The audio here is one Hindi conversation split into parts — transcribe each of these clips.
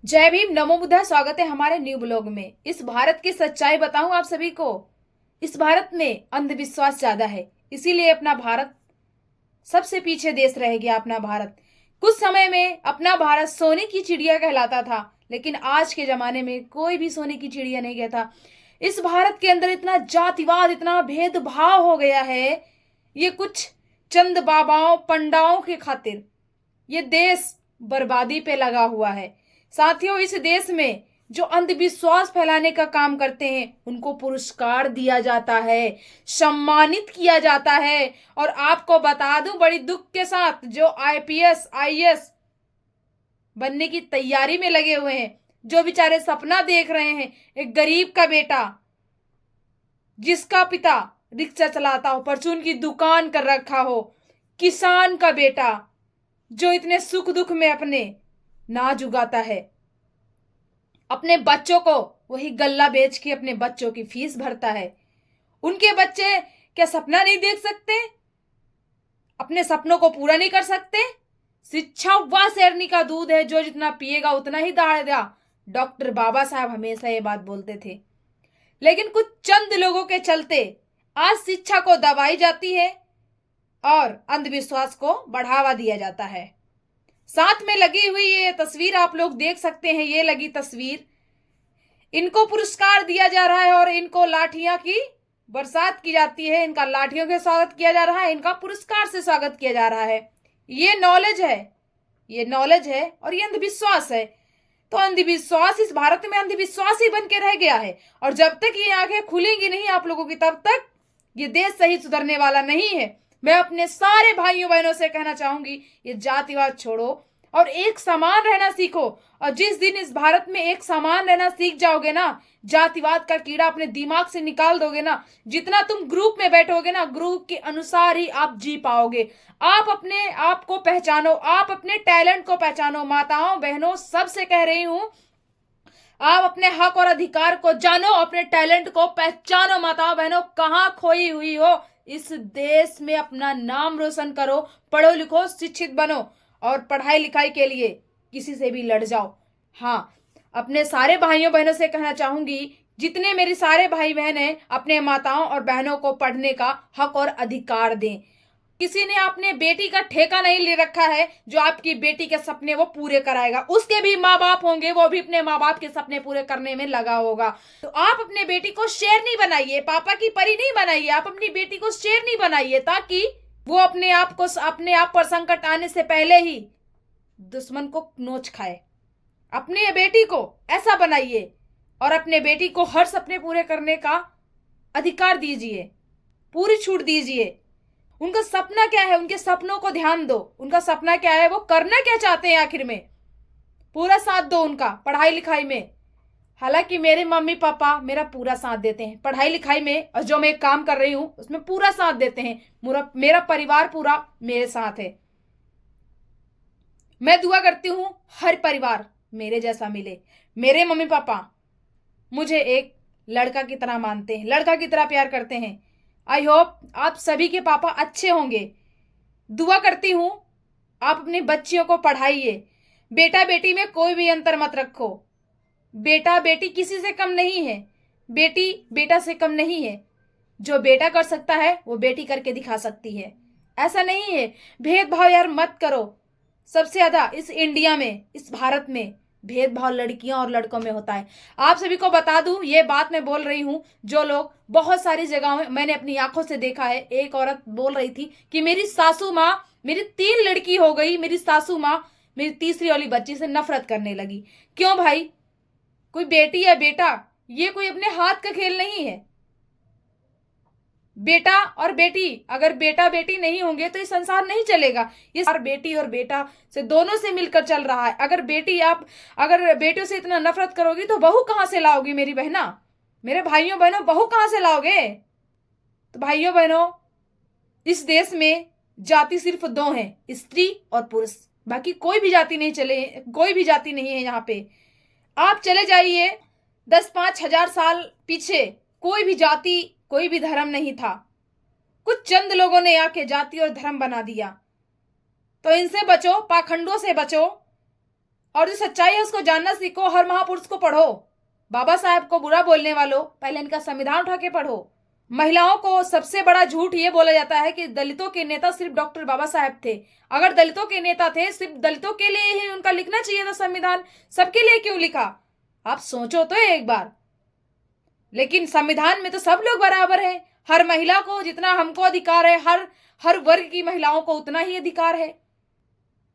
जय भीम, नमो बुद्धा। स्वागत है हमारे न्यू ब्लॉग में। इस भारत की सच्चाई बताऊं आप सभी को। इस भारत में अंधविश्वास ज्यादा है, इसीलिए अपना भारत सबसे पीछे देश रह गया। अपना भारत कुछ समय में अपना भारत सोने की चिड़िया कहलाता था, लेकिन आज के जमाने में कोई भी सोने की चिड़िया नहीं कहता। इस भारत के अंदर इतना जातिवाद, इतना भेदभाव हो गया है। ये कुछ चंद बाबाओं पंडाओं के खातिर ये देश बर्बादी पे लगा हुआ है। साथियों, इस देश में जो अंधविश्वास फैलाने का काम करते हैं उनको पुरस्कार दिया जाता है, सम्मानित किया जाता है। और आपको बता दूं बड़ी दुख के साथ, जो आईपीएस आईएएस बनने की तैयारी में लगे हुए हैं, जो बेचारे सपना देख रहे हैं, एक गरीब का बेटा जिसका पिता रिक्शा चलाता हो, परचून की दुकान कर रखा हो, किसान का बेटा जो इतने सुख दुख में अपने नाज उगाता है, अपने बच्चों को वही गल्ला बेच के अपने बच्चों की फीस भरता है। उनके बच्चे क्या सपना नहीं देख सकते? अपने सपनों को पूरा नहीं कर सकते? शिक्षा वह शेरनी का दूध है, जो जितना पिएगा उतना ही दहाड़ेगा। डॉक्टर बाबा साहब हमेशा ये बात बोलते थे। लेकिन कुछ चंद लोगों के चलते आज शिक्षा को दबाई जाती है और अंधविश्वास को बढ़ावा दिया जाता है। साथ में लगी हुई ये तस्वीर आप लोग देख सकते हैं। ये लगी तस्वीर, इनको पुरस्कार दिया जा रहा है और इनको लाठियां की बरसात की जाती है। इनका लाठियों के स्वागत किया जा रहा है, इनका पुरस्कार से स्वागत किया जा रहा है। ये नॉलेज है, ये नॉलेज है और ये अंधविश्वास है। तो अंधविश्वास इस भारत में अंधविश्वास ही बन के रह गया है। और जब तक ये आंखें खुलेंगी नहीं आप लोगों की, तब तक ये देश सही सुधरने वाला नहीं है। मैं अपने सारे भाइयों बहनों से कहना चाहूंगी, ये जातिवाद छोड़ो और एक समान रहना सीखो। और जिस दिन इस भारत में एक समान रहना सीख जाओगे ना, जातिवाद का कीड़ा अपने दिमाग से निकाल दोगे ना, जितना तुम ग्रुप में बैठोगे ना, ग्रुप के अनुसार ही आप जी पाओगे। आप अपने आप को पहचानो, आप अपने टैलेंट को पहचानो। माताओं बहनों सबसे कह रही हूं, आप अपने हक और अधिकार को जानो, अपने टैलेंट को पहचानो। माताओं बहनों, कहां खोई हुई हो, इस देश में अपना नाम रोशन करो, पढ़ो लिखो, शिक्षित बनो और पढ़ाई लिखाई के लिए किसी से भी लड़ जाओ। हाँ, अपने सारे भाइयों बहनों से कहना चाहूंगी, जितने मेरे सारे भाई बहन हैं, अपने माताओं और बहनों को पढ़ने का हक और अधिकार दें। किसी ने अपने बेटी का ठेका नहीं ले रखा है जो आपकी बेटी के सपने वो पूरे कराएगा। उसके भी माँ बाप होंगे, वो भी अपने माँ बाप के सपने पूरे करने में लगा होगा। तो आप अपने बेटी को शेर नहीं बनाइए, पापा की परी नहीं बनाइए। आप अपनी बेटी को शेर नहीं बनाइए ताकि वो अपने आप पर संकट आने से पहले ही दुश्मन को नोच खाए। अपनी बेटी को ऐसा बनाइए और अपने बेटी को हर सपने पूरे करने का अधिकार दीजिए, पूरी छूट दीजिए। उनका सपना क्या है, उनके सपनों को ध्यान दो। उनका सपना क्या है, वो करना क्या चाहते हैं आखिर में, पूरा साथ दो उनका पढ़ाई लिखाई में। हालांकि मेरे मम्मी पापा मेरा पूरा साथ देते हैं पढ़ाई लिखाई में, और जो मैं काम कर रही हूं उसमें पूरा साथ देते हैं। मेरा परिवार पूरा मेरे साथ है। मैं दुआ करती हूं हर परिवार मेरे जैसा मिले। मेरे मम्मी पापा मुझे एक लड़का की तरह मानते हैं, लड़का की तरह प्यार करते हैं। आई होप आप सभी के पापा अच्छे होंगे। दुआ करती हूं आप अपनी बच्चियों को पढ़ाइए। बेटा बेटी में कोई भी अंतर मत रखो। बेटा बेटी किसी से कम नहीं है, बेटी बेटा से कम नहीं है। जो बेटा कर सकता है वो बेटी करके दिखा सकती है। ऐसा नहीं है, भेदभाव यार मत करो। सबसे ज्यादा इस इंडिया में, इस भारत में भेदभाव लड़कियां और लड़कों में होता है। आप सभी को बता दूं, ये बात मैं बोल रही हूं, जो लोग बहुत सारी जगहों में मैंने अपनी आंखों से देखा है। एक औरत बोल रही थी कि मेरी सासू माँ, मेरी 3 लड़की हो गई, मेरी सासू माँ मेरी तीसरी वाली बच्ची से नफरत करने लगी। क्यों भाई? कोई बेटी या बेटा ये कोई अपने हाथ का खेल नहीं है। बेटा और बेटी, अगर बेटा बेटी नहीं होंगे तो ये संसार नहीं चलेगा। ये सार बेटी और बेटा से दोनों से मिलकर चल रहा है। अगर बेटियों से इतना नफरत करोगी तो बहू कहां से लाओगी मेरी बहना? मेरे भाइयों बहनों, बहू कहां से लाओगे? तो भाइयों बहनों, इस देश में जाति सिर्फ 2 हैं, स्त्री और पुरुष। बाकी कोई भी जाति नहीं चले, कोई भी जाति नहीं है यहाँ पे। आप चले जाइए 10-5 हजार साल पीछे, कोई भी जाति, कोई भी धर्म नहीं था। कुछ चंद लोगों ने आके जाति और धर्म बना दिया। तो इनसे बचो, पाखंडों से बचो और जो सच्चाई है उसको जानना सीखो। हर महापुरुष को पढ़ो। बाबा साहब को बुरा बोलने वालों, पहले इनका संविधान उठा के पढ़ो। महिलाओं को सबसे बड़ा झूठ ये बोला जाता है कि दलितों के नेता सिर्फ डॉक्टर बाबा साहब थे। अगर दलितों के नेता थे, सिर्फ दलितों के लिए ही उनका लिखना चाहिए था संविधान, सबके लिए क्यों लिखा? आप सोचो तो एक बार। लेकिन संविधान में तो सब लोग बराबर हैं। हर महिला को जितना हमको अधिकार है, हर वर्ग की महिलाओं को उतना ही अधिकार है।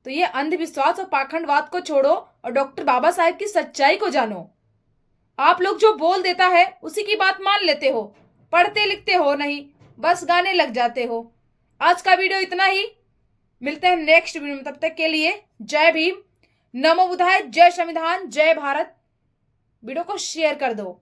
तो ये अंधविश्वास और पाखंडवाद को छोड़ो और डॉक्टर बाबा साहब की सच्चाई को जानो। आप लोग जो बोल देता है उसी की बात मान लेते हो, पढ़ते लिखते हो नहीं, बस गाने लग जाते हो। आज का वीडियो इतना ही, मिलते हैं नेक्स्ट वीडियो में। तब तक के लिए जय भीम, नमो बुद्धाय, जय संविधान, जय भारत। वीडियो को शेयर कर दो।